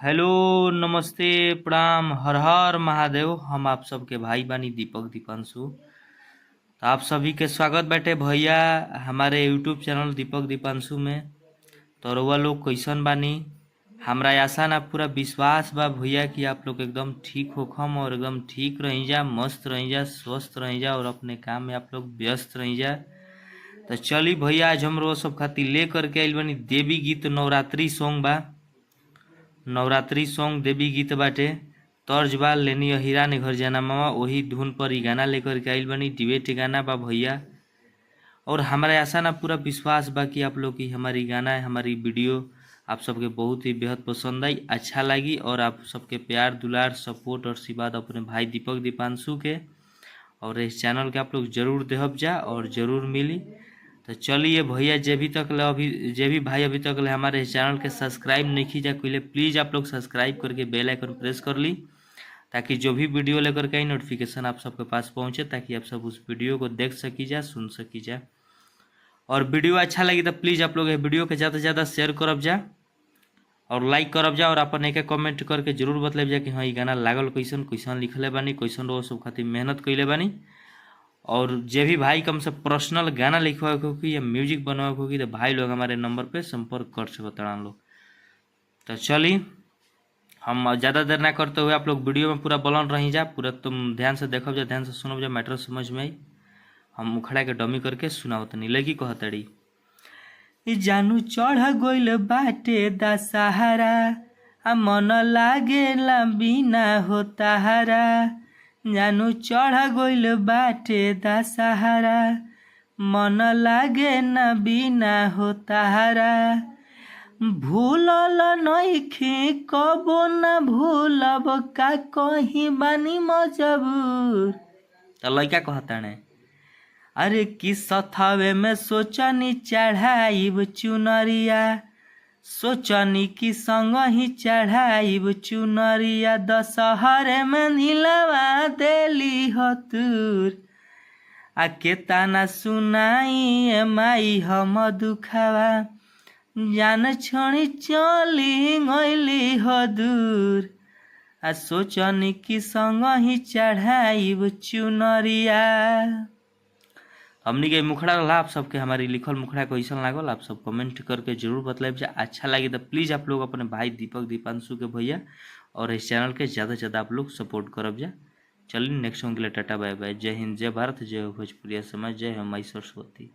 Hello, नमस्ते, प्रणाम, हर हर महादेव। हम आप सबके भाई बानी दीपक दीपांशु। तो आप सभी के स्वागत बाटे भैया हमारे यूट्यूब चैनल दीपक दीपांशु में। तो रउआ लोग कैसन बानी? हमरा आशा ना पूरा विश्वास बा भैया कि आप लोग एकदम ठीक होखम और एकदम ठीक रही जा, मस्त रही जा, स्वस्थ रही जा और अपने काम में आप लोग व्यस्त रही जा। तो चली भैया, आज हम सब खातिर ले करके आइल बानी देवी गीत नवरात्रि सॉन्ग बा। नवरात्रि सॉन्ग देवी गीत बाटे। तर्ज बा लेनी हीरा ने घर जाना मामा, वही धुन पर ही गाना लेकर के आइल बनी। डिबेट गाना बा भैया। और हमारा आशा ना पूरा विश्वास बा कि आप लोग की हमारी गाना है, हमारी वीडियो आप सबके बहुत ही बेहद पसंद आई, अच्छा लगी। और आप सबके प्यार दुलार सपोर्ट और आशीर्वाद अपने भाई दीपक दीपांशु के और इस चैनल के आप लोग जरूर देहब जा और जरूर मिली। तो चलिए भैया, जे भी भाई अभी तक ले हमारे चैनल के सब्सक्राइब नहीं कीजिए पहले, प्लीज़ आप लोग सब्सक्राइब करके बेल आइकन प्रेस कर ली, ताकि जो भी वीडियो लेकर के आई नोटिफिकेशन आप सबके पास पहुंचे, ताकि आप सब उस वीडियो को देख सकी जा, सुन सकी जा। और वीडियो अच्छा लगी तो प्लीज़ आप लोग वीडियो के ज़्यादा से ज़्यादा शेयर करब जा और लाइक करब जा और अपन एक कमेंट करके जरूर बतलब जा कि हाँ ये गाना लागल कैसन, कैसन लिखले बानी, कैसन रो सब खातिर मेहनत कैले बानी। और जे भी भाई कम से पर्सनल गाना लिखवा होगी या म्यूजिक बनवा होगी तो भाई लोग हमारे नंबर पे संपर्क कर सकते हैं लोग। तो चलिए, हम ज़्यादा देर ना करते हुए आप लोग वीडियो में पूरा बलन रही जा, पूरा तुम ध्यान से देखो जा, ध्यान से सुनो जा, मैटर समझ में आई। हम उखड़ा के डमी करके सुनाओ तनी लगी कहतड़ी। जानू चढ़ गइल बाटे दशहरा, आ मन लागेला बिना हो ताहरा। जानू चढ़ गइल बाटे दशहरा, मन लागे न बिना हो ताहरा। भूलल नइखे कबो न भूलब, का कहीं बानी मजबूर। तो लइका कहता ने अरे कि सथावे में सोचनी चढ़ाइब चुनरिया, सोचनी कि संग ही चढ़ाइब चुनरिया। दशहरे में नीलवा देली हतूर, आ के ताना सुनाई माई हम दुखावा। जान छोड़ी चली गइली हो दूर, आ सोचनी कि संग ही चढ़ाइब चुनरिया। हमनी के मुखड़ा रहा आप सबके, हमारी लिखल मुखड़ा कैसन लागल आप सब कमेंट करके जरूर बतलाइब जा। अच्छा लगे तो प्लीज़ आप लोग अपने भाई दीपक दीपांशु के भैया और इस चैनल के ज़्यादा से ज़्यादा आप लोग सपोर्ट करब जा। चलिए नेक्स्ट सॉन्ग के लिए टाटा बाय बाय। जय हिंद, जय भारत, जय भोजपुरिया समाज, जय हो माई सरस्वती।